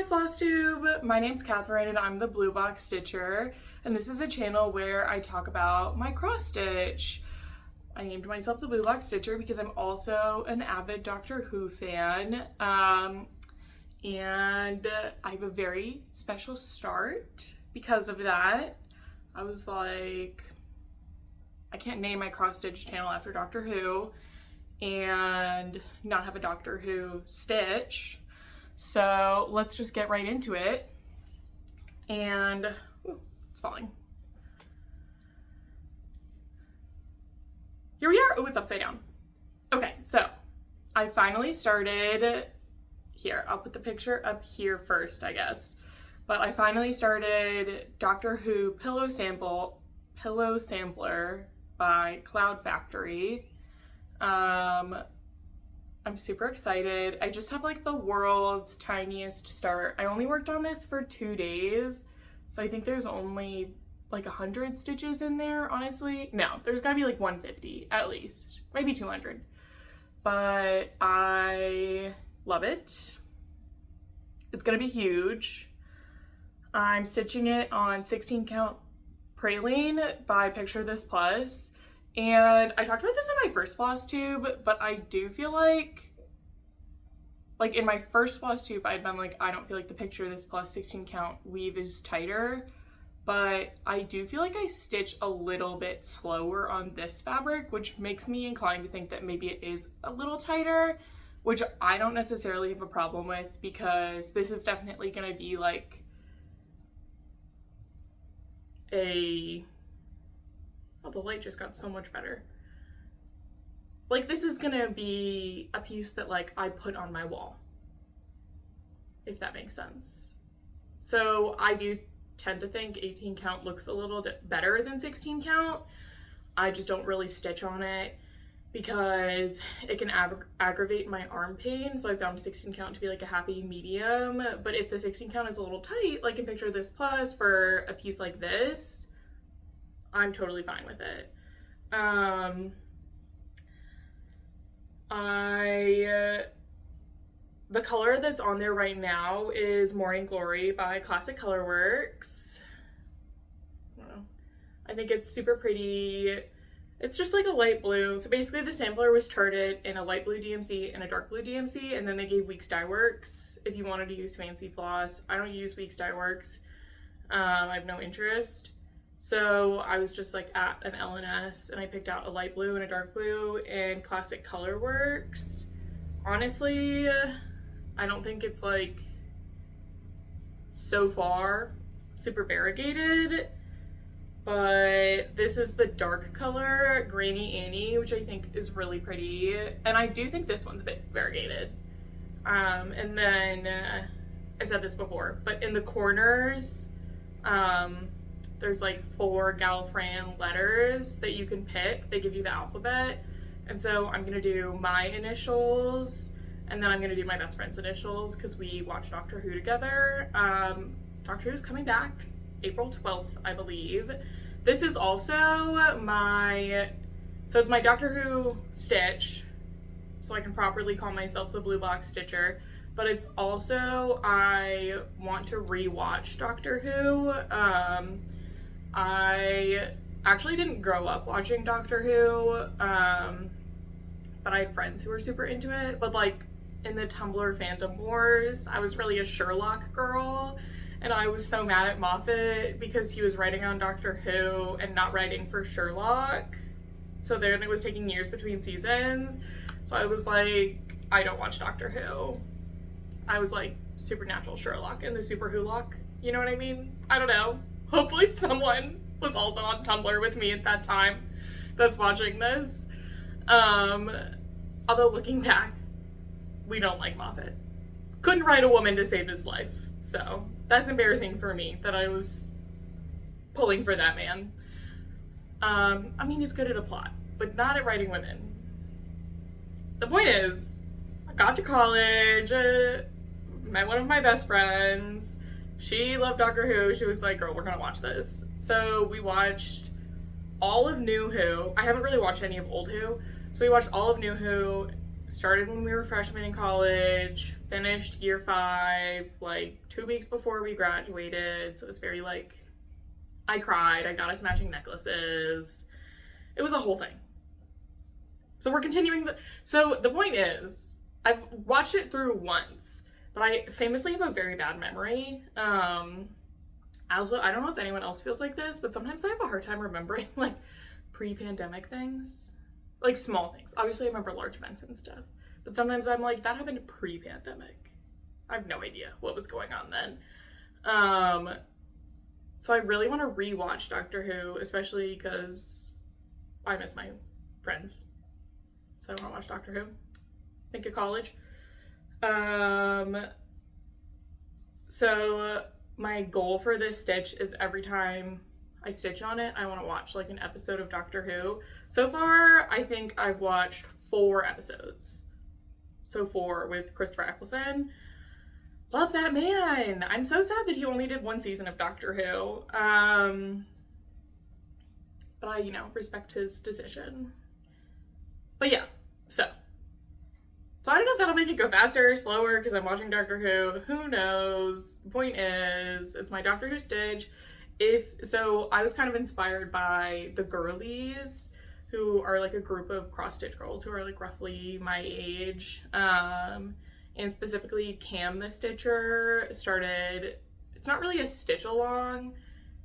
Flosstube! My name's Catherine and I'm the Blue Box Stitcher, and this is a channel where I talk about my cross stitch. I named myself the Blue Box Stitcher because I'm also an avid Doctor Who fan, and I have a very special start because of that. I was like, I can't name my cross stitch channel after Doctor Who and not have a Doctor Who stitch. So let's just get right into it. And ooh, it's falling. Here we are. Oh, it's upside down. Okay, so I finally started here. I'll put the picture up here first, I guess. But I finally started Doctor Who Pillow Sampler by Cloud Factory. I'm super excited. I just have like the world's tiniest start. I only worked on this for 2 days, so I think there's only like 100 stitches in there, honestly. No, there's gotta be like 150 at least, maybe 200. But I love it. It's gonna be huge. I'm stitching it on 16 count praline by Picture This Plus. And I talked about this in my first Flosstube, but I do feel like in my first Flosstube, I'd been like, I don't feel like the Picture This Plus 16 count weave is tighter, but I do feel like I stitch a little bit slower on this fabric, which makes me inclined to think that maybe it is a little tighter, which I don't necessarily have a problem with because this is definitely gonna be like oh, the light just got so much better. Like, this is gonna be a piece that like I put on my wall, if that makes sense. So I do tend to think 18 count looks a little bit better than 16 count. I just don't really stitch on it because it can aggravate my arm pain. So I found 16 count to be like a happy medium. But if the 16 count is a little tight, like in Picture This Plus for a piece like this, I'm totally fine with it. The color that's on there right now is Morning Glory by Classic Colorworks. I think it's super pretty. It's just like a light blue. So basically the sampler was charted in a light blue DMC and a dark blue DMC, and then they gave Weeks Dye Works if you wanted to use fancy floss. I don't use Weeks Dye Works. I have no interest. So I was just like at an L&S and I picked out a light blue and a dark blue in Classic Colorworks. Honestly, I don't think it's like so far super variegated, but this is the dark color, Grainy Annie, which I think is really pretty. And I do think this one's a bit variegated. And then, I've said this before, but in the corners, there's like 4 Gallifreyan letters that you can pick. They give you the alphabet. And so I'm gonna do my initials, and then I'm gonna do my best friend's initials because we watch Doctor Who together. Doctor Who's coming back April 12th, I believe. This is also it's my Doctor Who stitch, so I can properly call myself the Blue Box Stitcher. But it's also, I want to rewatch Doctor Who. I actually didn't grow up watching Doctor Who, but I had friends who were super into it. But like in the Tumblr fandom wars, I was really a Sherlock girl, and I was so mad at Moffat because he was writing on Doctor Who and not writing for Sherlock. So then it was taking years between seasons. So I was like, I don't watch Doctor Who. I was like Supernatural Sherlock and the Super Who-lock. You know what I mean? I don't know. Hopefully someone was also on Tumblr with me at that time that's watching this. Although looking back, we don't like Moffat. Couldn't write a woman to save his life. So that's embarrassing for me that I was pulling for that man. I mean, he's good at a plot, but not at writing women. The point is, I got to college, met one of my best friends. She loved Doctor Who. She was like, girl, we're gonna watch this. So we watched all of New Who. I haven't really watched any of Old Who. So we watched all of New Who started when we were freshmen in college, finished year 5, like 2 weeks before we graduated. So it was very like, I cried, I got us matching necklaces. It was a whole thing. So we're continuing so the point is, I've watched it through once, but I famously have a very bad memory. Also, I don't know if anyone else feels like this, but sometimes I have a hard time remembering like pre-pandemic things, like small things. Obviously I remember large events and stuff, but sometimes I'm like, that happened pre-pandemic. I have no idea what was going on then. So I really want to rewatch Doctor Who, especially because I miss my friends. So I want to watch Doctor Who. Think of college. So my goal for this stitch is every time I stitch on it, I want to watch like an episode of Doctor Who. So far, I think I've watched 4 episodes. So 4 with Christopher Eccleston. Love that man. I'm so sad that he only did 1 season of Doctor Who. But I, respect his decision. But yeah, so I don't know if that'll make it go faster or slower because I'm watching Doctor Who. Who knows? The point is, it's my Doctor Who stitch. So I was kind of inspired by the girlies, who are like a group of cross-stitch girls who are like roughly my age. And specifically Cam the Stitcher started, it's not really a stitch along,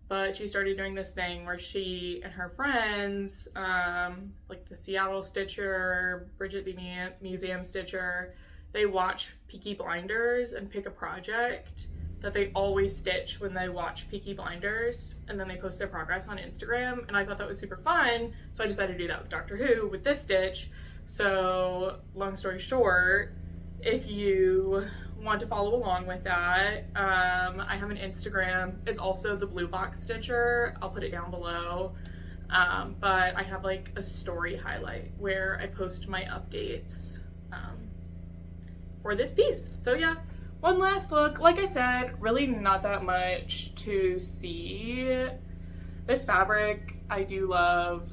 but she started doing this thing where she and her friends, like the Seattle Stitcher, Bridget the Museum Stitcher, they watch Peaky Blinders and pick a project that they always stitch when they watch Peaky Blinders, and then they post their progress on Instagram, and I thought that was super fun, so I decided to do that with Doctor Who with this stitch. So long story short, if you want to follow along with that, I have an Instagram. It's also the Blue Box Stitcher. I'll put it down below. But I have like a story highlight where I post my updates for this piece. So yeah, one last look. Like I said, really not that much to see. This fabric I do love.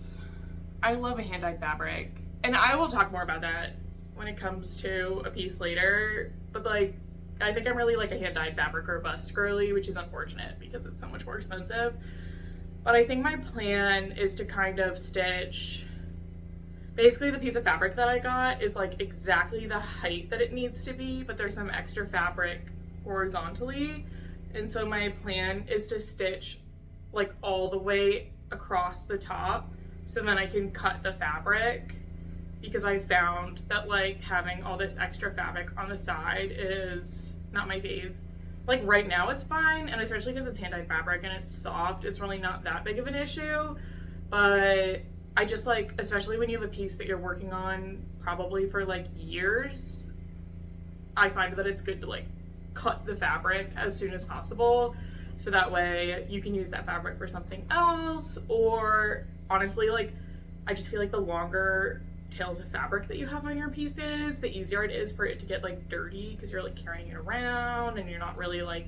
I love a hand-dyed fabric. And I will talk more about that when it comes to a piece later, but like I think I'm really like a hand-dyed fabric or bust girly, which is unfortunate because it's so much more expensive. But I think my plan is to kind of stitch, basically the piece of fabric that I got is like exactly the height that it needs to be, but there's some extra fabric horizontally, and so my plan is to stitch like all the way across the top so then I can cut the fabric, because I found that like having all this extra fabric on the side is not my fave. Like right now it's fine, and especially because it's hand-dyed fabric and it's soft, it's really not that big of an issue. But I just like, especially when you have a piece that you're working on probably for like years, I find that it's good to like cut the fabric as soon as possible, so that way you can use that fabric for something else. Or honestly, like I just feel like the longer tails of fabric that you have on your pieces, the easier it is for it to get like dirty, because you're like carrying it around and you're not really like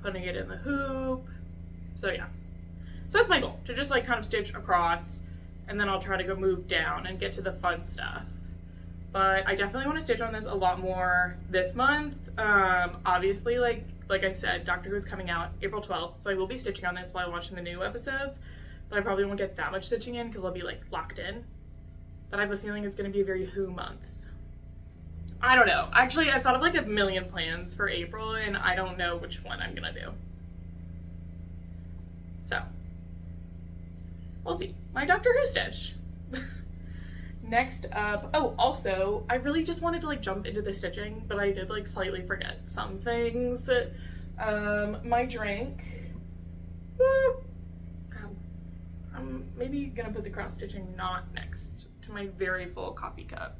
putting it in the hoop. So yeah, so that's my goal, to just like kind of stitch across, and then I'll try to go move down and get to the fun stuff. But I definitely want to stitch on this a lot more this month. Obviously, like I said, Doctor Who is coming out April 12th, so I will be stitching on this while watching the new episodes, but I probably won't get that much stitching in because I'll be like locked in. But I have a feeling it's going to be a very Who month. I don't know. Actually, I've thought of like a million plans for April, and I don't know which one I'm going to do. So, we'll see. My Doctor Who stitch. Next up, oh, also, I really just wanted to like jump into the stitching, but I did like slightly forget some things. My drink. God, I'm maybe going to put the cross stitching not next to my very full coffee cup.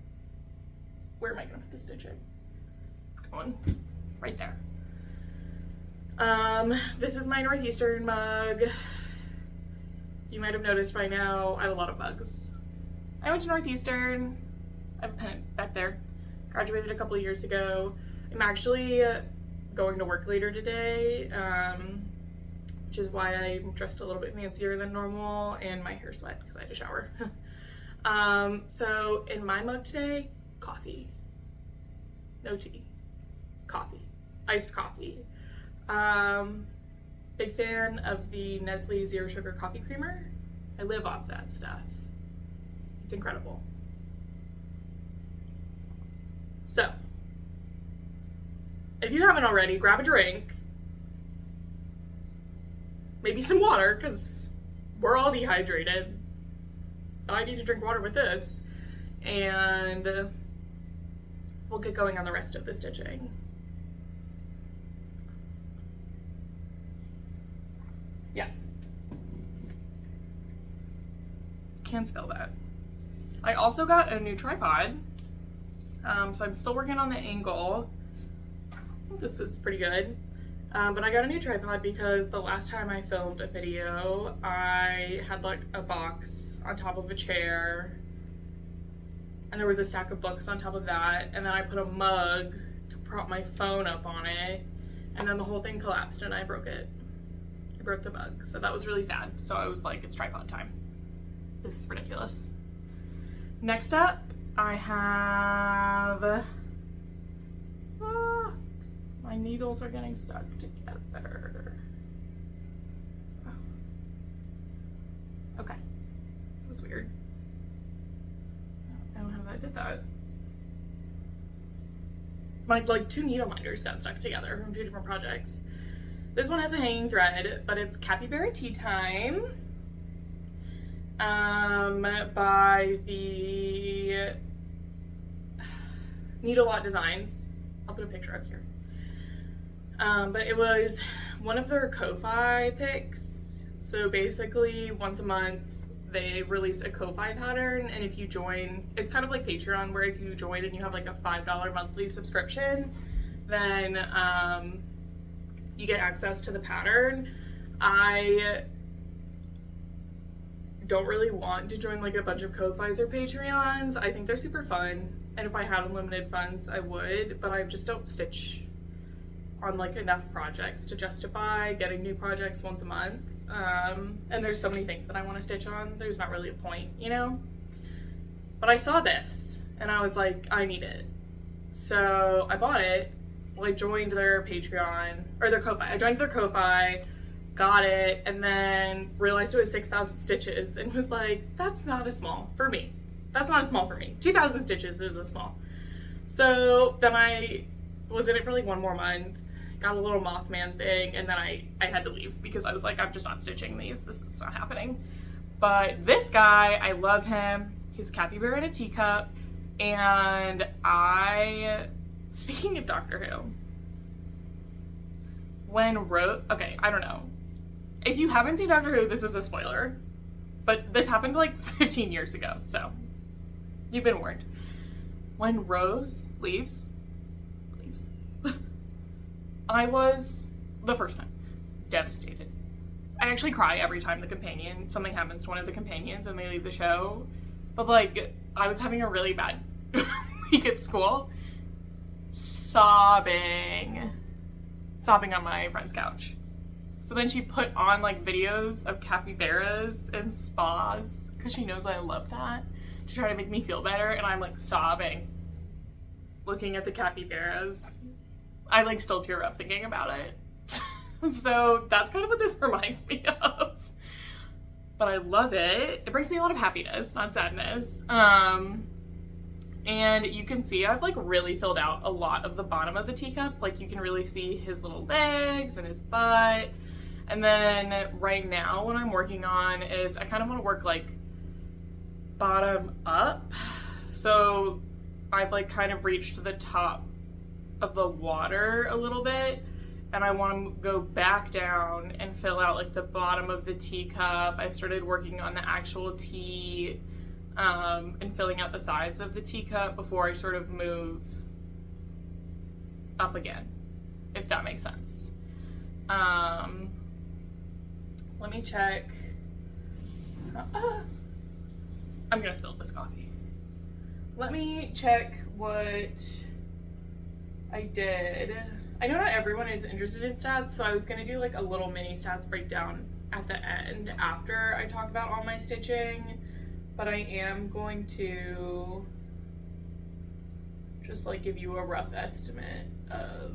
Where am I gonna put the stitching? It's going right there. This is my Northeastern mug. You might have noticed by now I have a lot of mugs. I went to Northeastern. I have a pennant back there. Graduated a couple of years ago. I'm actually going to work later today, which is why I'm dressed a little bit fancier than normal, and my hair's wet because I had a shower. So in my mug today, coffee. No tea. Coffee. Iced coffee. Big fan of the Nestle Zero Sugar Coffee Creamer. I live off that stuff. It's incredible. So, if you haven't already, grab a drink. Maybe some water, because we're all dehydrated. I need to drink water with this. And we'll get going on the rest of the stitching. Yeah. Can't spell that. I also got a new tripod. So I'm still working on the angle. I think this is pretty good. But I got a new tripod because the last time I filmed a video, I had like a box on top of a chair, and there was a stack of books on top of that, and then I put a mug to prop my phone up on it, and then the whole thing collapsed and I broke it. I broke the mug, so that was really sad. So I was like, it's tripod time. This is ridiculous. Next up, I have... my needles are getting stuck together. Okay. That was weird. I don't know how I did that. My like 2 needle minders got stuck together from 2 different projects. This one has a hanging thread, but it's Capybara Tea Time. By the NeedleLotDesigns. I'll put a picture up here. But it was one of their Ko-Fi picks. So basically, once a month, they release a Ko-Fi pattern, and if you join, it's kind of like Patreon, where if you join and you have like a $5 monthly subscription, then you get access to the pattern. I don't really want to join like a bunch of Ko-Fis or Patreons. I think they're super fun, and if I had unlimited funds, I would, but I just don't stitch on like enough projects to justify getting new projects once a month. And there's so many things that I want to stitch on, there's not really a point, you know? But I saw this, and I was like, I need it. So I bought it, well, I joined their Patreon, or their Ko-Fi. I joined their Ko-Fi, got it, and then realized it was 6,000 stitches, and was like, that's not a small for me. That's not a small for me. 2,000 stitches is a small. So then I was in it for like 1 more month, got a little Mothman thing, and then I had to leave because I was like, I'm just not stitching these. This is not happening. But this guy, I love him. He's a capybara in a teacup. And speaking of Doctor Who, okay, I don't know. If you haven't seen Doctor Who, this is a spoiler. But this happened like 15 years ago, so you've been warned. When Rose leaves, I was, the first time, devastated. I actually cry every time something happens to one of the companions and they leave the show. But like, I was having a really bad week at school. Sobbing on my friend's couch. So then she put on like videos of capybaras and spas, because she knows I love that, to try to make me feel better, and I'm like sobbing, looking at the capybaras. I like still tear up thinking about it. So that's kind of what this reminds me of. But I love it. It brings me a lot of happiness, not sadness. And you can see I've like really filled out a lot of the bottom of the teacup. Like you can really see his little legs and his butt. And then right now what I'm working on is I kind of want to work like bottom up. So I've like kind of reached the top of the water a little bit, and I want to go back down and fill out like the bottom of the teacup. I started working on the actual tea and filling out the sides of the teacup before I sort of move up again, if that makes sense. Let me check. I'm gonna spill this coffee. Let me check what I did. I know not everyone is interested in stats, so I was gonna do like a little mini stats breakdown at the end after I talk about all my stitching, but I am going to just like give you a rough estimate of,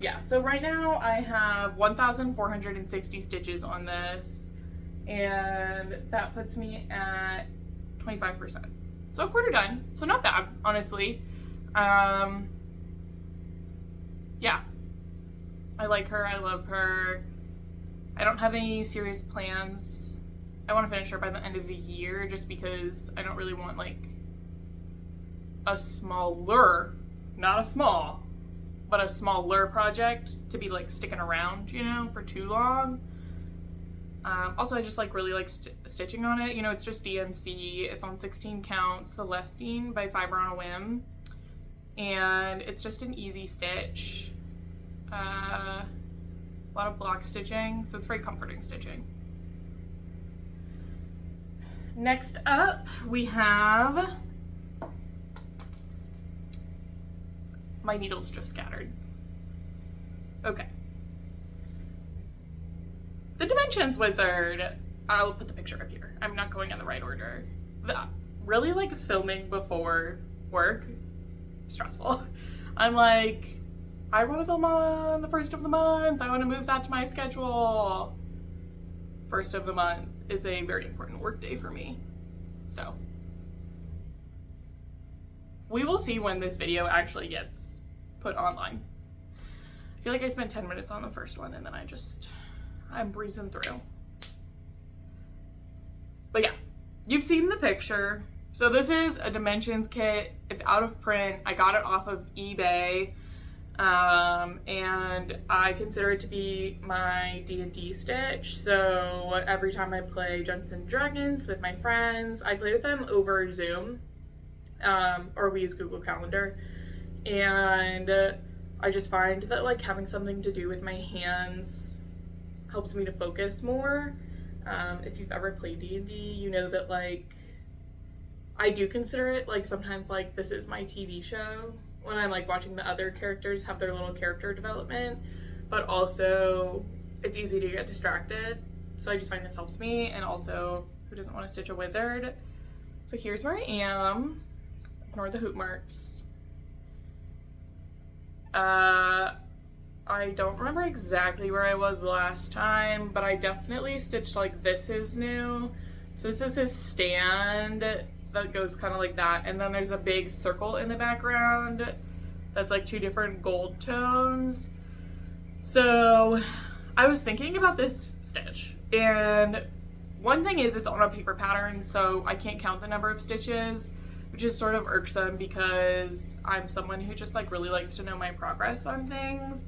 yeah, so right now I have 1,460 stitches on this, and that puts me at 25%. So a quarter done, so not bad, honestly. Yeah, I like her, I love her. I don't have any serious plans. I want to finish her by the end of the year just because I don't really want like a smaller, not a small, but a smaller project to be like sticking around, you know, for too long. Also, I just like really like stitching on it. You know, it's just DMC. It's on 16 count Celestine by Fiber on a Whim, and it's just an easy stitch. A lot of block stitching, so it's very comforting stitching. Next up, we have my needles just scattered. Okay. The Dimensions Wizard. I'll put the picture up here. I'm not going in the right order. Really like filming before work, stressful. I'm like, I want to film on the 1st of the month. I want to move that to my schedule. 1st of the month is a very important work day for me. So we will see when this video actually gets put online. I feel like I spent 10 minutes on the first one and then I'm breezing through. But yeah, you've seen the picture. So this is a Dimensions kit. It's out of print. I got it off of eBay. And I consider it to be my D&D stitch. So every time I play Dungeons and Dragons with my friends, I play with them over Zoom, or we use Google Calendar. And I just find that like having something to do with my hands helps me to focus more. If you've ever played D&D, you know that like I do consider it like sometimes like this is my TV show when I'm like watching the other characters have their little character development, but also it's easy to get distracted. So I just find this helps me, and also who doesn't want to stitch a wizard? So here's where I am. Ignore the hoop marks. I don't remember exactly where I was last time, but I definitely stitched like this is new. So this is his stand that goes kind of like that, and then there's a big circle in the background that's like 2 different gold tones. So I was thinking about this stitch, and one thing is it's on a paper pattern, so I can't count the number of stitches, which is sort of irksome because I'm someone who just like really likes to know my progress on things.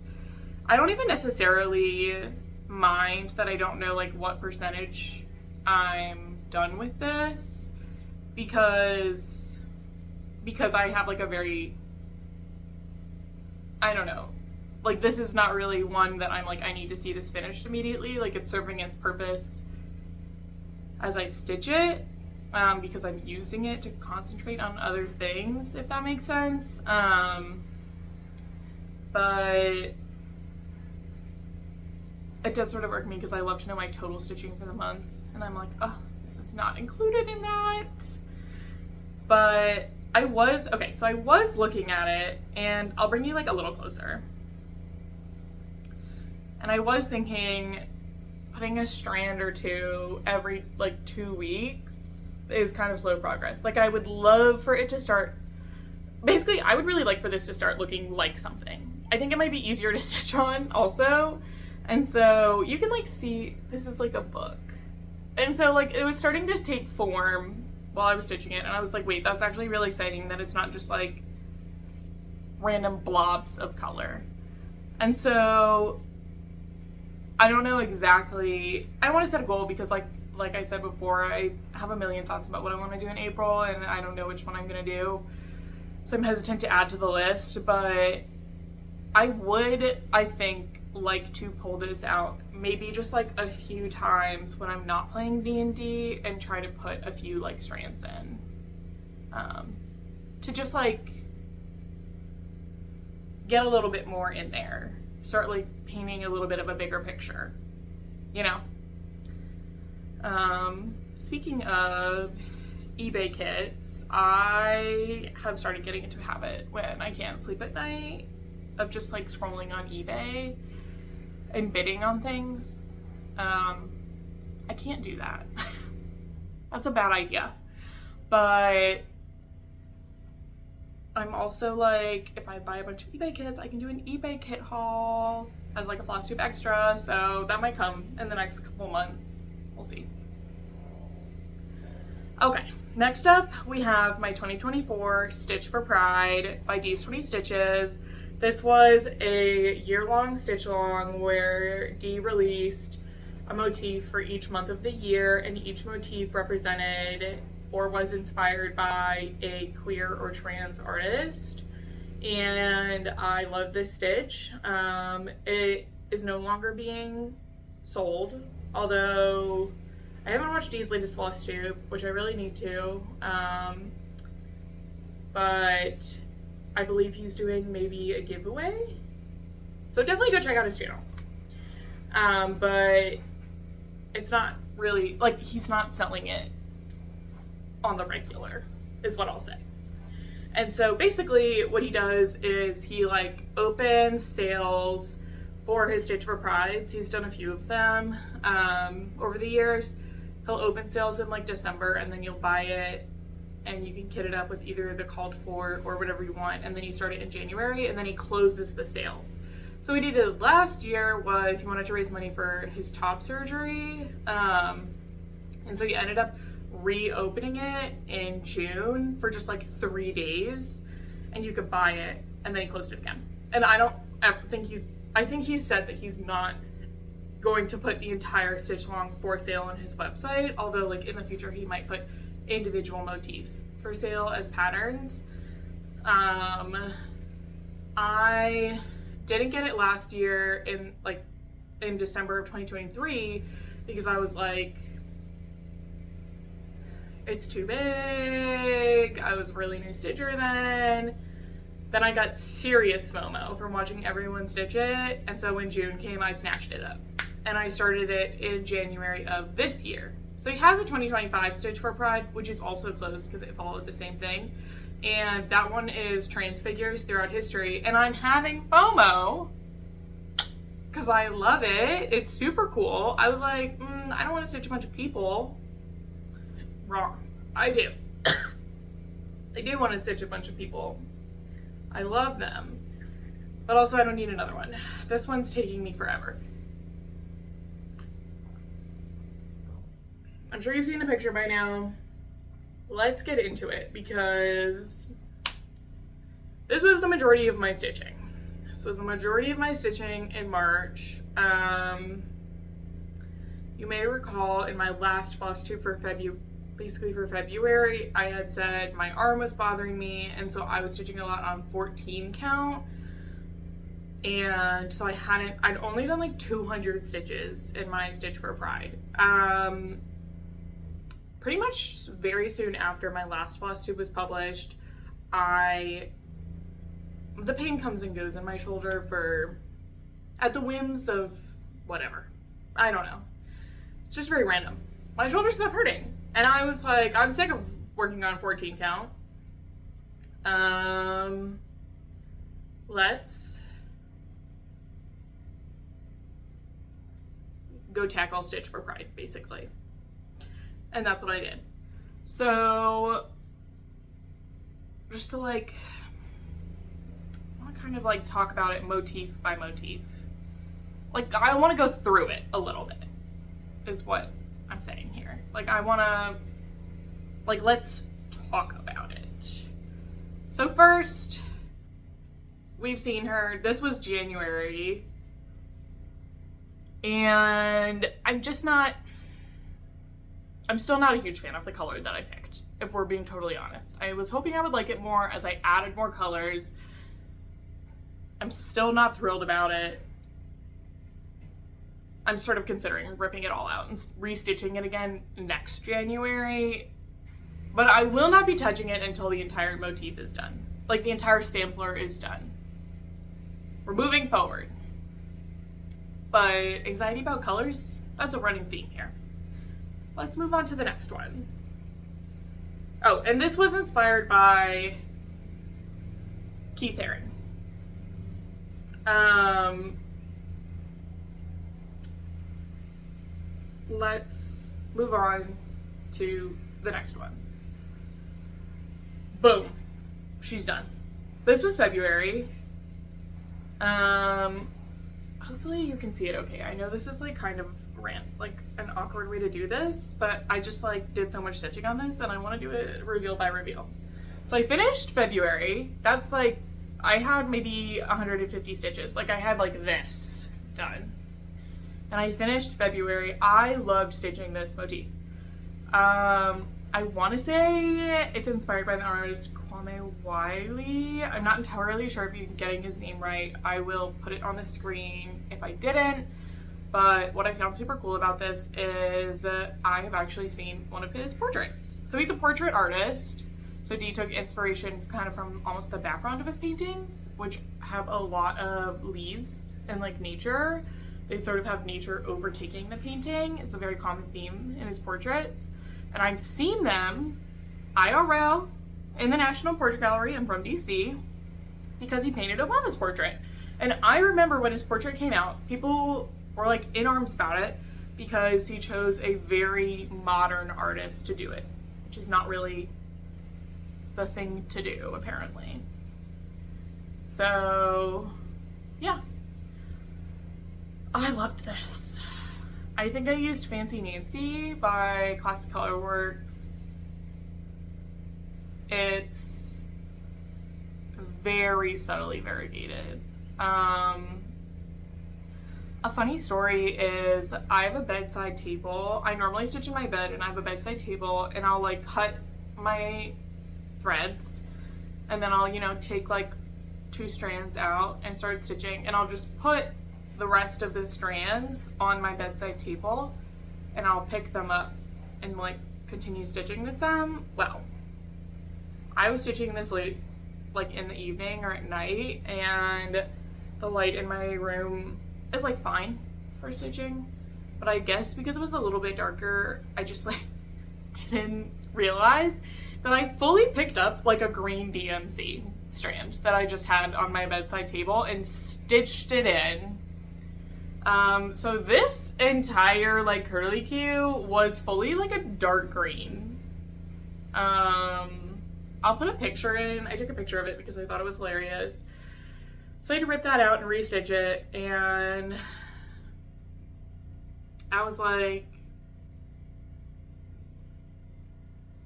I don't even necessarily mind that I don't know like what percentage I'm done with this, because I have like a very, I don't know, like this is not really one that I'm like, I need to see this finished immediately. Like it's serving its purpose as I stitch it, because I'm using it to concentrate on other things, if that makes sense. But it does sort of irk me because I love to know my total stitching for the month, and I'm like, oh, this is not included in that. But I was looking at it, and I'll bring you like a little closer. And I was thinking putting a strand or 2 every like 2 weeks is kind of slow progress. Like I would love for it to start, basically I would really like for this to start looking like something. I think it might be easier to stitch on also. And so you can like see, this is like a book. And so like it was starting to take form while I was stitching it, and I was like, wait, that's actually really exciting that it's not just like random blobs of color. And so I don't know exactly, I want to set a goal because like I said before, I have a million thoughts about what I want to do in April, and I don't know which one I'm going to do. So I'm hesitant to add to the list, but I would, I think, like to pull this out maybe just like a few times when I'm not playing D&D and try to put a few like strands in, to just like get a little bit more in there, start like painting a little bit of a bigger picture, you know. Speaking of eBay kits, I have started getting into a habit when I can't sleep at night of just like scrolling on eBay and bidding on things. I can't do that. That's a bad idea. But I'm also like, if I buy a bunch of eBay kits, I can do an eBay kit haul as like a Flosstube extra, so that might come in the next couple months. We'll see. Okay, next up we have my 2024 Stitch for Pride by D's 20 Stitches. This was a year-long stitch-along where Dee released a motif for each month of the year, and each motif represented or was inspired by a queer or trans artist. And I love this stitch. It is no longer being sold, although I haven't watched Dee's latest Flosstube, which I really need to. But I believe he's doing maybe a giveaway, so definitely go check out his channel. But it's not really, like, he's not selling it on the regular, is what I'll say. And so basically what he does is he like opens sales for his Stitch for Prides. He's done a few of them over the years. He'll open sales in like December, and then you'll buy it and you can kit it up with either the called for or whatever you want, and then you start it in January, and then he closes the sales. So what he did last year was he wanted to raise money for his top surgery, and so he ended up reopening it in June for just like 3 days, and you could buy it, and then he closed it again. And I think he said that he's not going to put the entire stitch along for sale on his website, although like in the future he might put individual motifs for sale as patterns. I didn't get it last year in December of 2023 because I was like, it's too big. I was really new stitcher then. Then I got serious FOMO from watching everyone stitch it, and so when June came, I snatched it up. And I started it in January of this year. So he has a 2025 Stitch for Pride, which is also closed because it followed the same thing. And that one is trans figures throughout history. And I'm having FOMO because I love it. It's super cool. I was like, I don't want to stitch a bunch of people. Wrong. I do. I do want to stitch a bunch of people. I love them. But also I don't need another one. This one's taking me forever. I'm sure you've seen the picture by now. Let's get into it because this was the majority of my stitching. This was the majority of my stitching in March. You may recall in my last Flosstube for February, I had said my arm was bothering me, and so I was stitching a lot on 14 count. And so I'd only done like 200 stitches in my Stitch for Pride. Pretty much very soon after my last Flosstube was published, the pain comes and goes in my shoulder at the whims of whatever. I don't know. It's just very random. My shoulder stopped hurting. And I was like, I'm sick of working on 14 count. Let's go tackle Stitch for Pride, basically. And that's what I did. So, just to like, I want to kind of like talk about it motif by motif. Like, I want to go through it a little bit, is what I'm saying here. Like, I want to, like, let's talk about it. So first, we've seen her, this was January, and I'm still not a huge fan of the color that I picked, if we're being totally honest. I was hoping I would like it more as I added more colors. I'm still not thrilled about it. I'm sort of considering ripping it all out and restitching it again next January. But I will not be touching it until the entire motif is done. Like, the entire sampler is done. We're moving forward. But anxiety about colors, that's a running theme here. Let's move on to the next one. Oh, and this was inspired by Keith Haring. Let's move on to the next one. Boom. She's done. This was February. Hopefully you can see it okay. I know this is like kind of like an awkward way to do this, but I just like did so much stitching on this and I want to do it reveal by reveal. So I finished February. That's like, I had maybe 150 stitches. Like I had like this done. And I finished February. I loved stitching this motif. I want to say it's inspired by the artist Kwame Wiley. I'm not entirely sure if you're getting his name right. I will put it on the screen if I didn't. But what I found super cool about this is I have actually seen one of his portraits. So he's a portrait artist. So Dee took inspiration kind of from almost the background of his paintings, which have a lot of leaves and like nature. They sort of have nature overtaking the painting. It's a very common theme in his portraits. And I've seen them IRL in the National Portrait Gallery. I'm from DC because he painted Obama's portrait. And I remember when his portrait came out, people were like in arms about it because he chose a very modern artist to do it, which is not really the thing to do, apparently. So, yeah. I loved this. I think I used Fancy Nancy by Classic Colorworks. It's very subtly variegated. A funny story is I have a bedside table. I normally stitch in my bed and I have a bedside table and I'll like cut my threads and then I'll, you know, take like 2 strands out and start stitching and I'll just put the rest of the strands on my bedside table and I'll pick them up and like continue stitching with them. Well, I was stitching this late, like in the evening or at night, and the light in my room is like fine for stitching, but I guess because it was a little bit darker, I just like didn't realize that I fully picked up like a green DMC strand that I just had on my bedside table and stitched it in. So this entire like curlicue was fully like a dark green. I'll put a picture in. I took a picture of it because I thought it was hilarious. So I had to rip that out and restitch it, and I was like,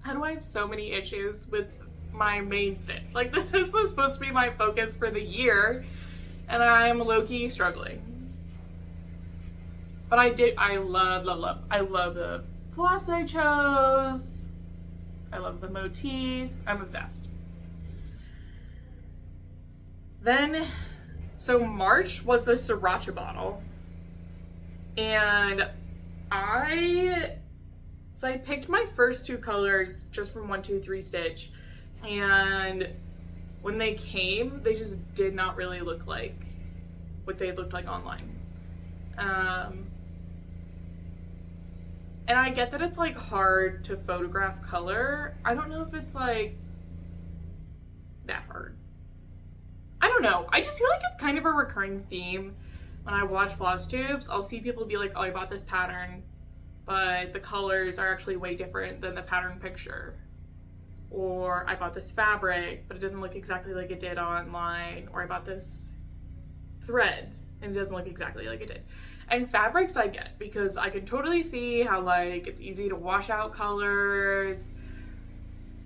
how do I have so many issues with my main stitch? Like this was supposed to be my focus for the year, and I'm low-key struggling. But I love the floss I chose. I love the motif. I'm obsessed. Then, so March was the sriracha bottle. And I picked my first 2 colors just from 1, 2, 3 stitch. And when they came, they just did not really look like what they looked like online. And I get that it's like hard to photograph color. I don't know if it's like that hard. I don't know. I just feel like it's kind of a recurring theme when I watch Flosstubes. I'll see people be like, oh, I bought this pattern, but the colors are actually way different than the pattern picture. Or I bought this fabric, but it doesn't look exactly like it did online. Or I bought this thread and it doesn't look exactly like it did. And fabrics I get, because I can totally see how like it's easy to wash out colors.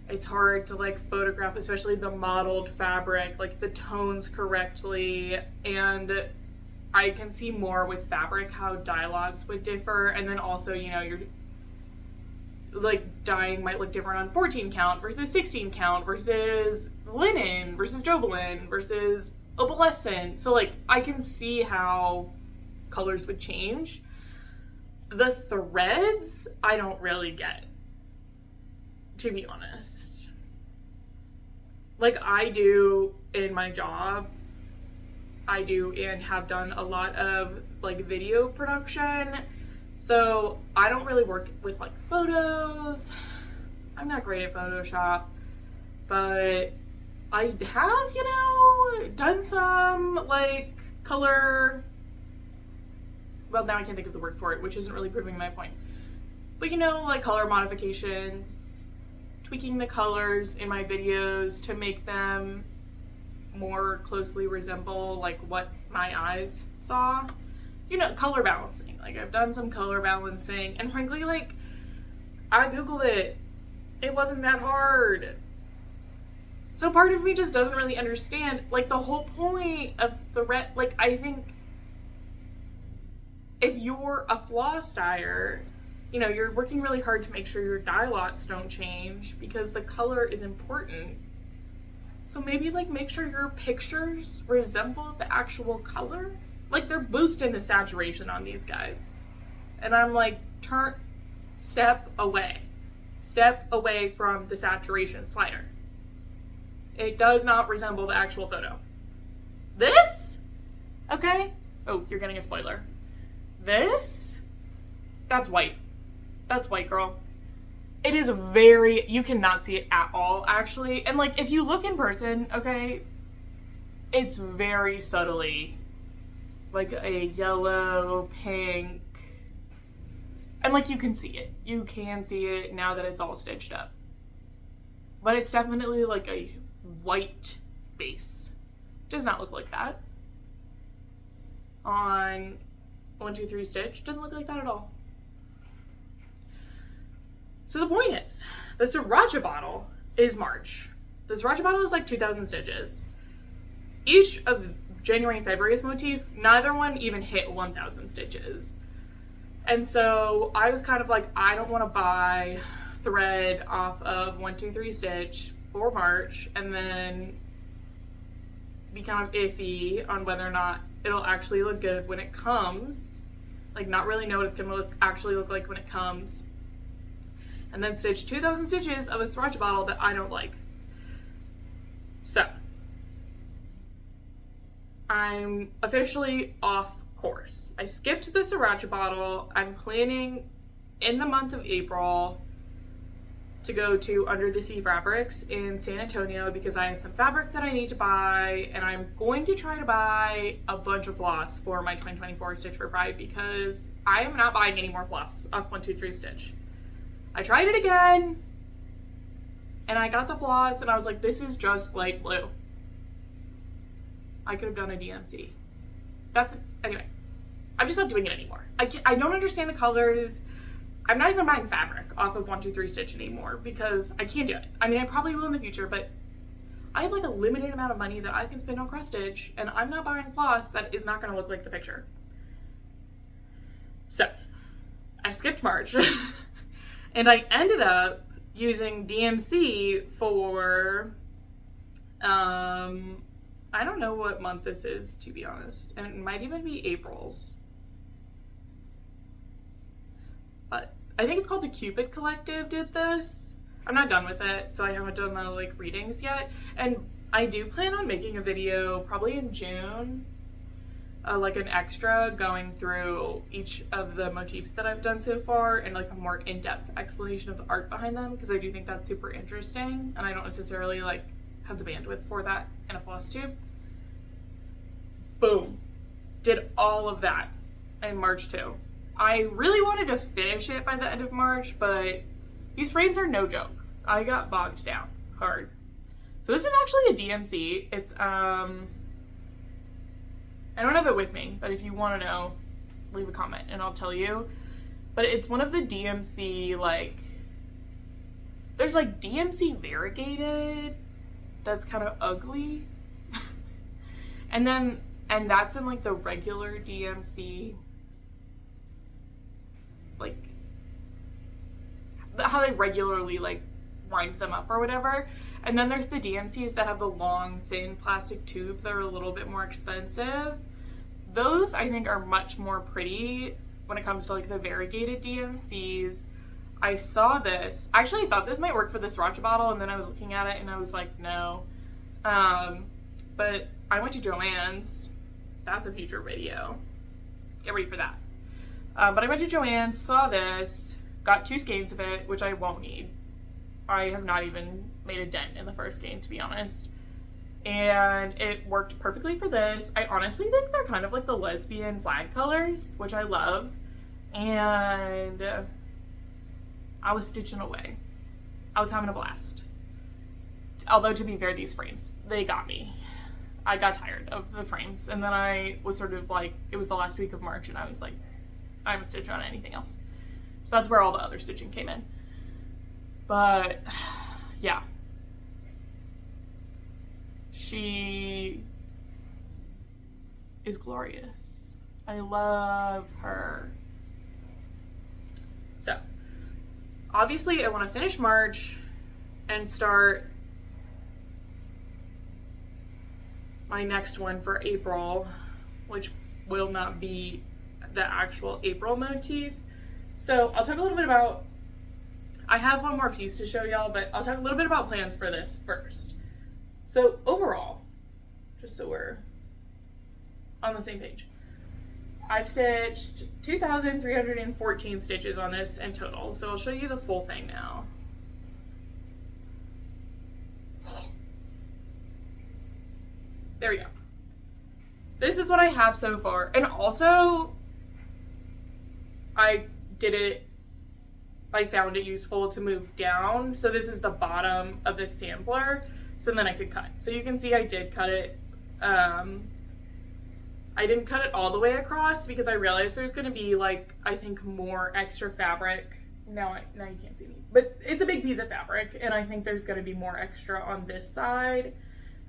It's hard to like photograph, especially the modeled fabric, like the tones correctly. And I can see more with fabric how dye lots would differ. And then also, you know, you're like dyeing might look different on 14 count versus 16 count versus linen versus jobelin versus opalescent. So like I can see how colors would change. The threads I don't really get, to be honest. Like I do in my job, I do and have done a lot of like video production, so I don't really work with like photos. I'm not great at Photoshop, but I have, you know, done some, like, color, well, now I can't think of the word for it, which isn't really proving my point. But, you know, like color modifications, tweaking the colors in my videos to make them more closely resemble, like, what my eyes saw. You know, color balancing. Like, I've done some color balancing, and frankly, like, I Googled it. It wasn't that hard. So part of me just doesn't really understand, like, the whole point of the like, I think if you're a floss dyer, you know, you're working really hard to make sure your dye lots don't change because the color is important. So maybe, like, make sure your pictures resemble the actual color. Like, they're boosting the saturation on these guys. And I'm like, step away. Step away from the saturation slider. It does not resemble the actual photo. This? Okay. Oh, you're getting a spoiler. This? That's white. That's white, girl. It is very, you cannot see it at all, actually. And, like, if you look in person, okay, it's very subtly, like, a yellow, pink, and, like, you can see it. You can see it now that it's all stitched up. But it's definitely, like, a white base. Does not look like that. On 1, 2, 3 stitch, doesn't look like that at all. So the point is, the Sriracha bottle is March. The Sriracha bottle is like 2,000 stitches. Each of January and February's motif, neither one even hit 1,000 stitches. And so I was kind of like, I don't want to buy thread off of 1, 2, 3 stitch for March and then be kind of iffy on whether or not it'll actually look good when it comes. Like, not really know what it's going to actually look like when it comes. And then stitch 2,000 stitches of a Sriracha bottle that I don't like. So, I'm officially off course. I skipped the Sriracha bottle. I'm planning in the month of April to go to Under the Sea Fabrics in San Antonio because I have some fabric that I need to buy, and I'm going to try to buy a bunch of floss for my 2024 Stitch for Pride because I am not buying any more floss off 1, 2, 3 stitch. I tried it again, and I got the floss, and I was like, this is just light blue. I could have done a DMC. Anyway, I'm just not doing it anymore. I don't understand the colors. I'm not even buying fabric off of 1, 2, 3 stitch anymore because I can't do it. I mean, I probably will in the future, but I have like a limited amount of money that I can spend on cross stitch, and I'm not buying floss that is not going to look like the picture. So, I skipped March. And I ended up using DMC for, I don't know what month this is, to be honest. And it might even be April's. But I think it's called the Cupid Collective did this. I'm not done with it, so I haven't done the, like, readings yet. And I do plan on making a video probably in June. Like an extra going through each of the motifs that I've done so far and like a more in-depth explanation of the art behind them because I do think that's super interesting and I don't necessarily like have the bandwidth for that in a Flosstube. Boom. Did all of that in March too. I really wanted to finish it by the end of March, but these frames are no joke. I got bogged down hard. So this is actually a DMC. It's I don't have it with me, but if you want to know, leave a comment and I'll tell you. But it's one of the DMC, like, there's like DMC variegated that's kind of ugly. and that's in like the regular DMC, like, how they regularly like wind them up or whatever. And then there's the DMCs that have the long, thin plastic tube that are a little bit more expensive. Those, I think, are much more pretty when it comes to, like, the variegated DMCs. I saw this. I actually thought this might work for the Sriracha bottle, and then I was looking at it, and I was like, no. But I went to Joann's. That's a future video. Get ready for that. But I went to Joann's, saw this, got 2 skeins of it, which I won't need. I have not even made a dent in the first skein, to be honest. And it worked perfectly for this. I honestly think they're kind of like the lesbian flag colors, which I love. And I was stitching away. I was having a blast. Although, to be fair, these frames, they got me. I got tired of the frames. And then I was sort of like, it was the last week of March, and I was like, I haven't stitched on anything else. So that's where all the other stitching came in. But, yeah. She is glorious. I love her. So, obviously I want to finish March and start my next one for April, which will not be the actual April motif. So I'll talk a little bit about, I have one more piece to show y'all, but I'll talk a little bit about plans for this first. So overall, just so we're on the same page, I've stitched 2,314 stitches on this in total. So I'll show you the full thing now. There we go. This is what I have so far. And also, I found it useful to move down. So this is the bottom of the sampler. So then I could cut. So you can see I did cut it. I didn't cut it all the way across because I realized there's going to be like, I think more extra fabric. Now you can't see me, but it's a big piece of fabric. And I think there's going to be more extra on this side.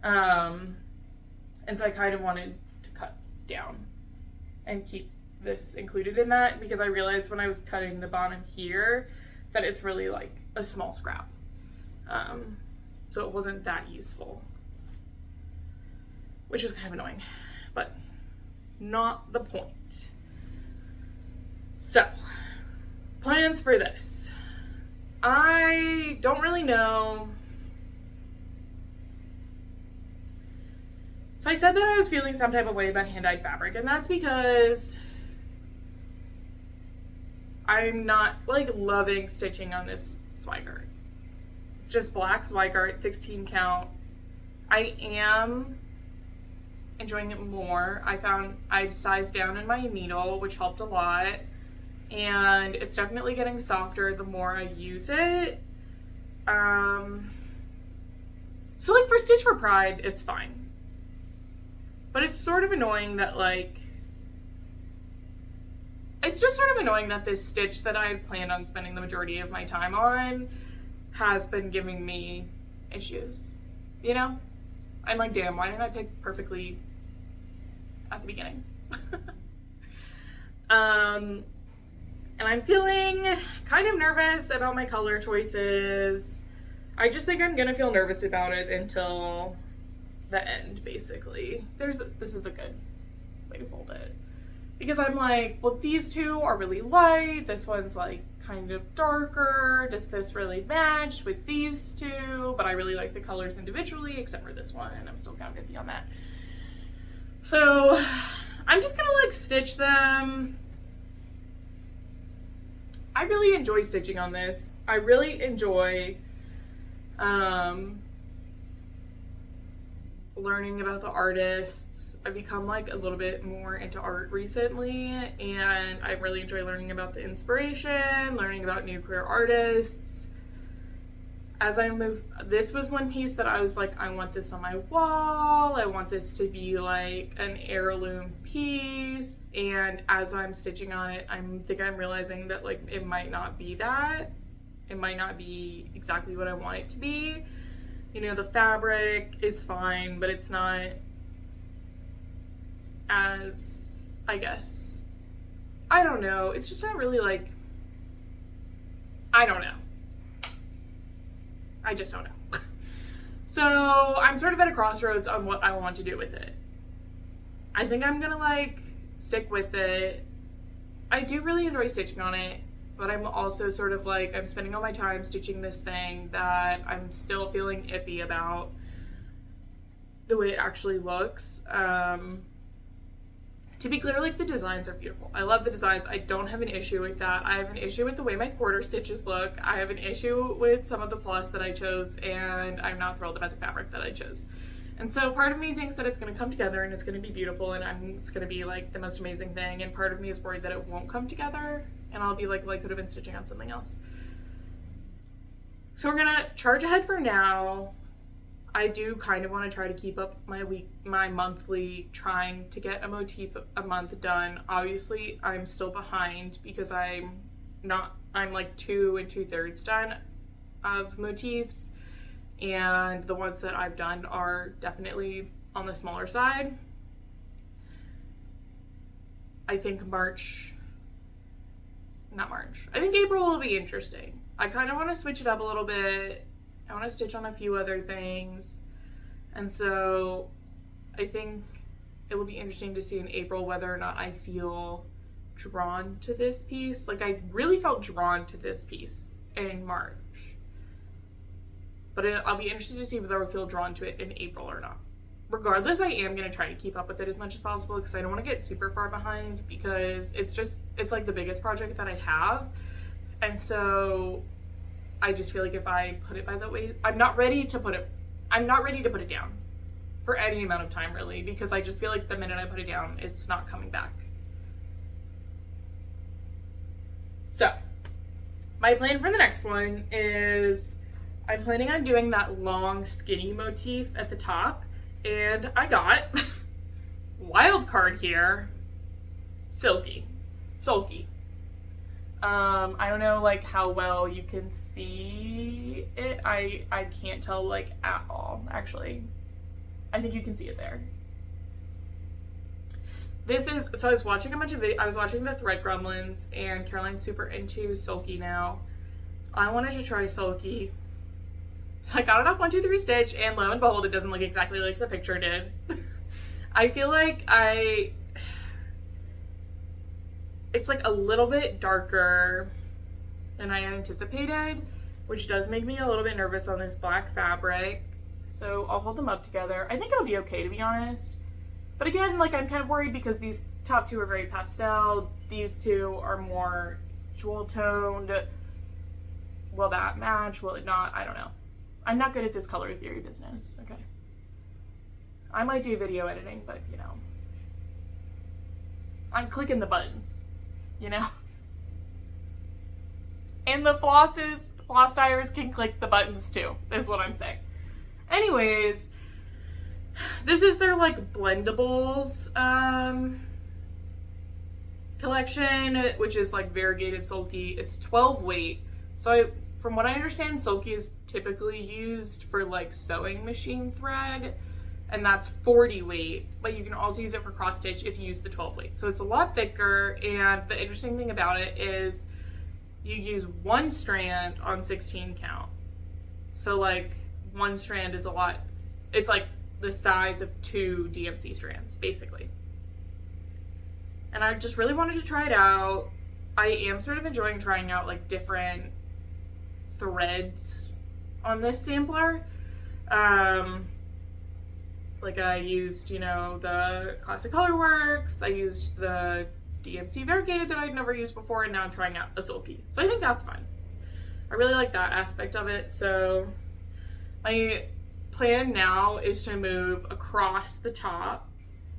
And so I kind of wanted to cut down and keep this included in that because I realized when I was cutting the bottom here that it's really like a small scrap. So it wasn't that useful, which is kind of annoying, but not the point. So, plans for this. I don't really know. So I said that I was feeling some type of way about hand-dyed fabric, and that's because I'm not like loving stitching on this Zweigart. It's just black Zweigart, 16 count. I am enjoying it more. I found I've sized down in my needle, which helped a lot, and it's definitely getting softer the more I use it. So like for Stitch for Pride, it's fine. But it's sort of annoying that like, it's just sort of annoying that this stitch that I had planned on spending the majority of my time on has been giving me issues, you know? I'm like, damn, why didn't I pick perfectly at the beginning? And I'm feeling kind of nervous about my color choices. I just think I'm gonna feel nervous about it until the end, basically. This is a good way to fold it. Because I'm like, well, these two are really light. This one's like kind of darker. Does this really match with these two? But I really like the colors individually, except for this one. I'm still kind of iffy on that. So I'm just gonna like stitch them. I really enjoy stitching on this. I really enjoy learning about the artists. I've become like a little bit more into art recently, and I really enjoy learning about the inspiration, learning about new queer artists. As I move, this was one piece that I was like, I want this on my wall. I want this to be like an heirloom piece. And as I'm stitching on it, I think I'm realizing that like it might not be that. It might not be exactly what I want it to be. You know, the fabric is fine, but it's not as, I guess, I don't know. It's just not really like, I don't know. I just don't know. So I'm sort of at a crossroads on what I want to do with it. I think I'm gonna like stick with it. I do really enjoy stitching on it, but I'm also sort of like, I'm spending all my time stitching this thing that I'm still feeling iffy about the way it actually looks. To be clear, like, the designs are beautiful. I love the designs. I don't have an issue with that. I have an issue with the way my quarter stitches look. I have an issue with some of the floss that I chose, and I'm not thrilled about the fabric that I chose. And so part of me thinks that it's going to come together and it's going to be beautiful and it's going to be like the most amazing thing. And part of me is worried that it won't come together and I'll be like, well, I could have been stitching on something else. So we're going to charge ahead for now. I do kind of want to try to keep up my monthly, trying to get a motif a month done. Obviously, I'm still behind because I'm like 2 2/3 done of motifs. And the ones that I've done are definitely on the smaller side. I think I think April will be interesting. I kind of want to switch it up a little bit. I want to stitch on a few other things. And so I think it will be interesting to see in April whether or not I feel drawn to this piece. Like, I really felt drawn to this piece in March. But I'll be interested to see whether I feel drawn to it in April or not. Regardless, I am going to try to keep up with it as much as possible because I don't want to get super far behind because it's like the biggest project that I have. And so I just feel like if I put it by the way, I'm not ready to put it down for any amount of time really, because I just feel like the minute I put it down, it's not coming back. So my plan for the next one is I'm planning on doing that long skinny motif at the top, and I got wild card here, sulky. I don't know like how well you can see it. I can't tell like at all, actually. I think you can see it there. So I was watching a bunch of videos. I was watching the Thread Gremlins, and Caroline's super into sulky now. I wanted to try sulky. So I got it off 1 2 3 stitch, and lo and behold, it doesn't look exactly like the picture did. I feel like it's like a little bit darker than I anticipated, which does make me a little bit nervous on this black fabric. So I'll hold them up together. I think it'll be okay, to be honest. But again, like, I'm kind of worried because these top two are very pastel. These two are more jewel toned. Will that match? Will it not? I don't know. I'm not good at this color theory business, okay? I might do video editing, but, you know, I'm clicking the buttons, you know? And the floss dyers can click the buttons too, is what I'm saying. Anyways, this is their, like, blendables collection, which is, like, variegated sulky. It's 12 weight. So from what I understand, sulky is typically used for like sewing machine thread, and that's 40 weight, but you can also use it for cross stitch if you use the 12 weight. So it's a lot thicker, and the interesting thing about it is you use 1 strand on 16 count. So like 1 strand is a lot, it's like the size of 2 DMC strands, basically. And I just really wanted to try it out. I am sort of enjoying trying out like different threads on this sampler. Like I used, you know, the Classic Colorworks, I used the DMC variegated that I'd never used before, and now I'm trying out a sulky. So I think that's fun. I really like that aspect of it. So my plan now is to move across the top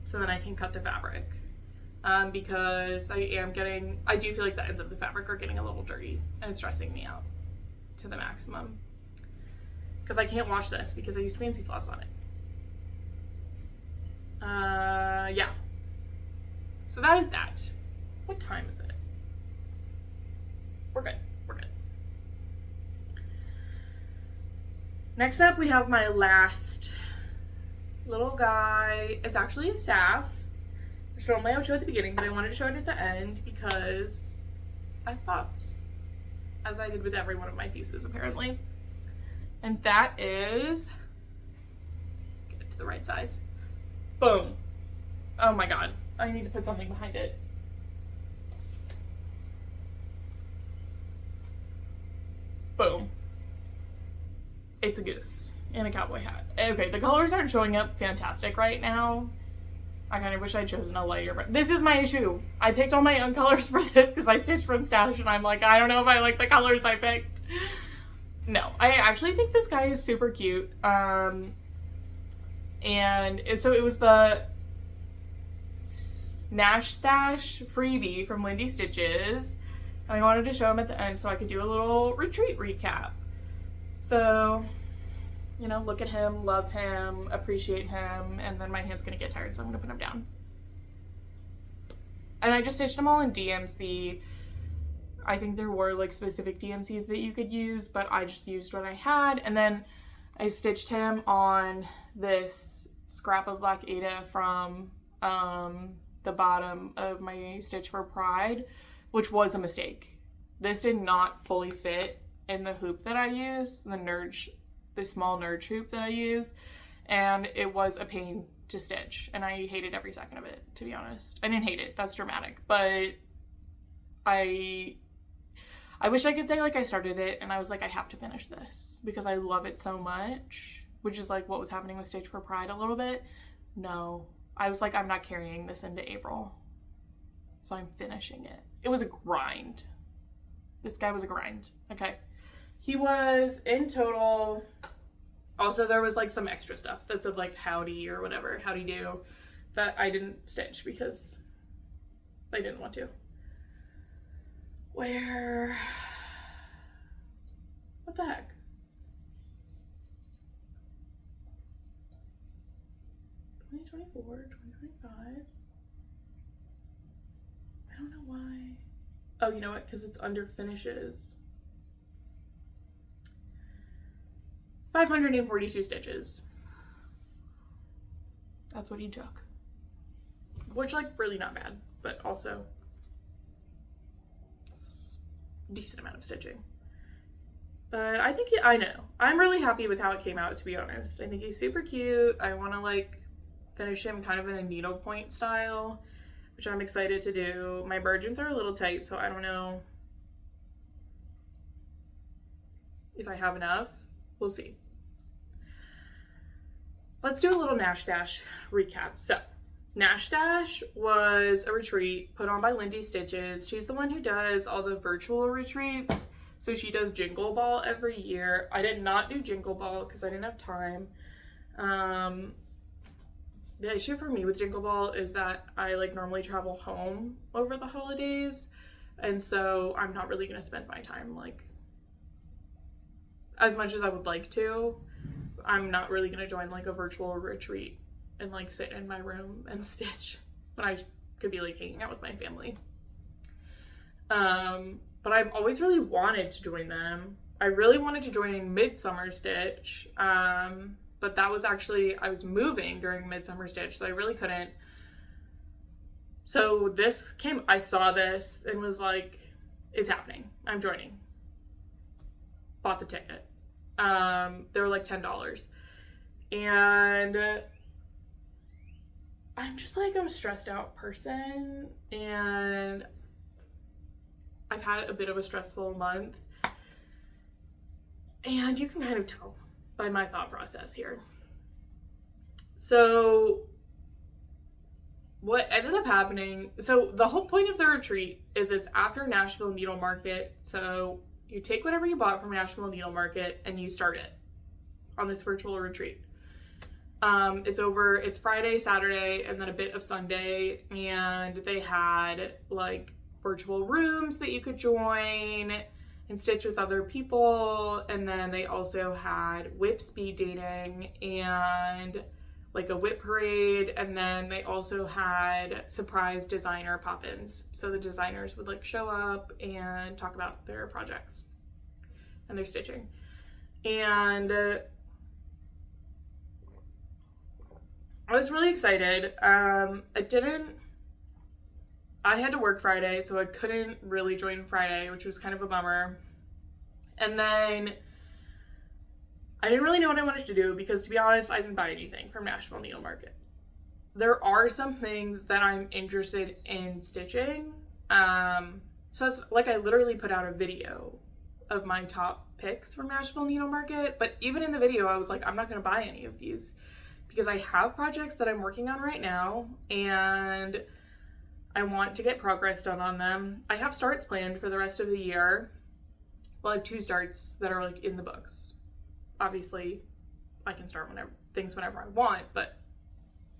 so then I can cut the fabric. Because I do feel like the ends of the fabric are getting a little dirty and it's stressing me out to the maximum. Because I can't wash this because I used fancy floss on it. Yeah. So that is that. What time is it? We're good. Next up, we have my last little guy. It's actually a Saf, which normally I would show at the beginning, but I wanted to show it at the end because I thought, as I did with every one of my pieces apparently. And that is, get it to the right size. Boom. Oh my god, I need to put something behind it. Boom. It's a goose in a cowboy hat. Okay, the colors aren't showing up fantastic right now, I kind of wish I'd chosen a lighter, but this is my issue. I picked all my own colors for this because I stitched from Stash, and I'm like, I don't know if I like the colors I picked. No, I actually think this guy is super cute. And so it was the Nash Stash Freebie from Lindy Stitches. And I wanted to show him at the end so I could do a little retreat recap. So, you know, look at him, love him, appreciate him, and then my hand's gonna get tired, so I'm gonna put him down. And I just stitched them all in DMC. I think there were like specific DMCs that you could use, but I just used what I had. And then I stitched him on this scrap of Black Ada from the bottom of my Stitch for Pride, which was a mistake. This did not fully fit in the hoop that I use, the small nerd hoop that I use, and it was a pain to stitch, and I hated every second of it, to be honest. I didn't hate it, that's dramatic, but I wish I could say like I started it and I was like, I have to finish this because I love it so much, which is like what was happening with Stitch for Pride a little bit. No, I was like, I'm not carrying this into April, so I'm finishing it. It was a grind. This guy was a grind. Okay. He was in total, also there was like some extra stuff that said like howdy or whatever, howdy do, that I didn't stitch because I didn't want to. What the heck? $2024, $2025. I don't know why. Oh, you know what? Because it's under finishes. 542 stitches. That's what he took. Which, like, really not bad, but also a decent amount of stitching. But I think I know. I'm really happy with how it came out, to be honest. I think he's super cute. I want to, like, finish him kind of in a needlepoint style, which I'm excited to do. My margins are a little tight, so I don't know if I have enough. We'll see. Let's do a little Nash Dash recap. So, Nash Dash was a retreat put on by Lindy Stitches. She's the one who does all the virtual retreats. So she does Jingle Ball every year. I did not do Jingle Ball because I didn't have time. The issue for me with Jingle Ball is that I like normally travel home over the holidays. And so I'm not really going to spend my time like as much as I would like to. I'm not really going to join like a virtual retreat and like sit in my room and stitch when I could be like hanging out with my family. But I've always really wanted to join them. I really wanted to join Midsummer Stitch, but that was actually, I was moving during Midsummer Stitch, so I really couldn't. So this came, I saw this and was like, it's happening. I'm joining. Bought the ticket. They were like $10. And I'm just like a stressed out person, and I've had a bit of a stressful month, and you can kind of tell by my thought process here. So what ended up happening, so the whole point of the retreat is it's after Nashville Needle Market. So you take whatever you bought from Nashville Needle Market and you start it on this virtual retreat. It's Friday, Saturday, and then a bit of Sunday, and they had like virtual rooms that you could join and stitch with other people, and then they also had whip speed dating and like a whip parade, and then they also had surprise designer pop-ins. So the designers would like show up and talk about their projects and their stitching. And I was really excited. I had to work Friday, so I couldn't really join Friday, which was kind of a bummer. And then I didn't really know what I wanted to do because, to be honest, I didn't buy anything from Nashville Needle Market. There are some things that I'm interested in stitching. So it's like I literally put out a video of my top picks from Nashville Needle Market, but even in the video, I was like, I'm not going to buy any of these because I have projects that I'm working on right now and I want to get progress done on them. I have starts planned for the rest of the year. Well, I have 2 starts that are like in the books. Obviously, I can start whenever I want, but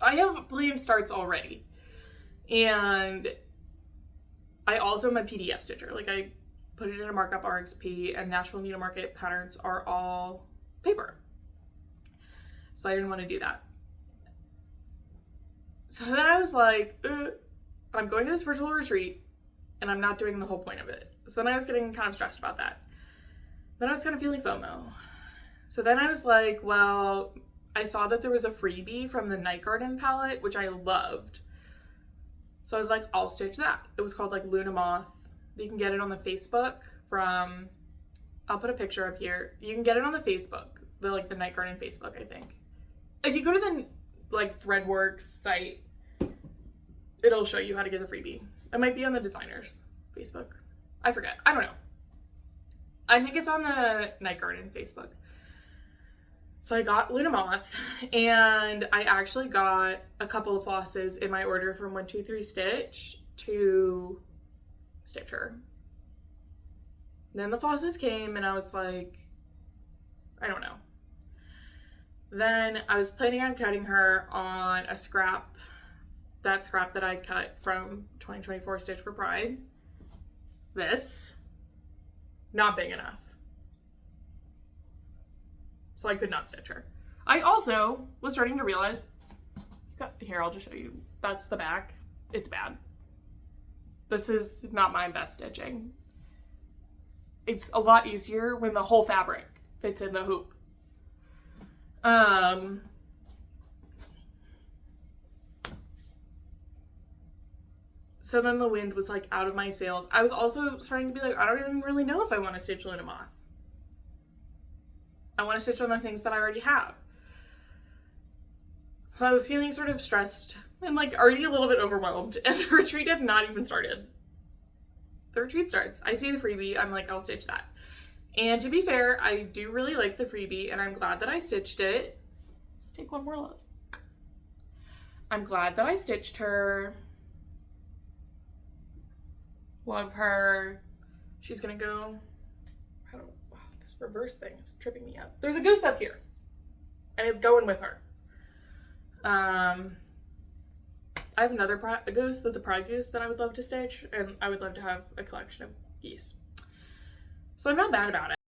I have planned starts already. And I also am a PDF stitcher. Like, I put it in a markup RXP, and Nashville Needle Market patterns are all paper. So I didn't want to do that. So then I was like, I'm going to this virtual retreat, and I'm not doing the whole point of it. So then I was getting kind of stressed about that. Then I was kind of feeling FOMO. So then I was like, well, I saw that there was a freebie from the Night Garden palette, which I loved. So I was like, I'll stitch that. It was called like Luna Moth. You can get it on the Facebook from, I'll put a picture up here. You can get it on the Facebook, the Night Garden Facebook, I think. If you go to the like Threadworks site, it'll show you how to get the freebie. It might be on the designers Facebook. I forget. I don't know. I think it's on the Night Garden Facebook. So I got Luna Moth, and I actually got a couple of flosses in my order from 123 Stitch to stitch her. Then the flosses came, and I was like, I don't know. Then I was planning on cutting her on a scrap, that scrap that I'd cut from 2024 Stitch for Pride. This, not big enough. So I could not stitch her. I also was starting to realize, here, I'll just show you. That's the back. It's bad. This is not my best stitching. It's a lot easier when the whole fabric fits in the hoop. So then the wind was like out of my sails. I was also starting to be like, I don't even really know if I want to stitch Luna Moth. I want to stitch on the things that I already have. So I was feeling sort of stressed and like already a little bit overwhelmed, and the retreat had not even started. The retreat starts. I see the freebie. I'm like, I'll stitch that. And to be fair, I do really like the freebie, and I'm glad that I stitched it. Let's take one more look. I'm glad that I stitched her. Love her. She's gonna go. Wow, this reverse thing is tripping me up. There's a goose up here, and it's going with her. I have another goose that's a pride goose that I would love to stitch, and I would love to have a collection of geese. So I'm not mad about it.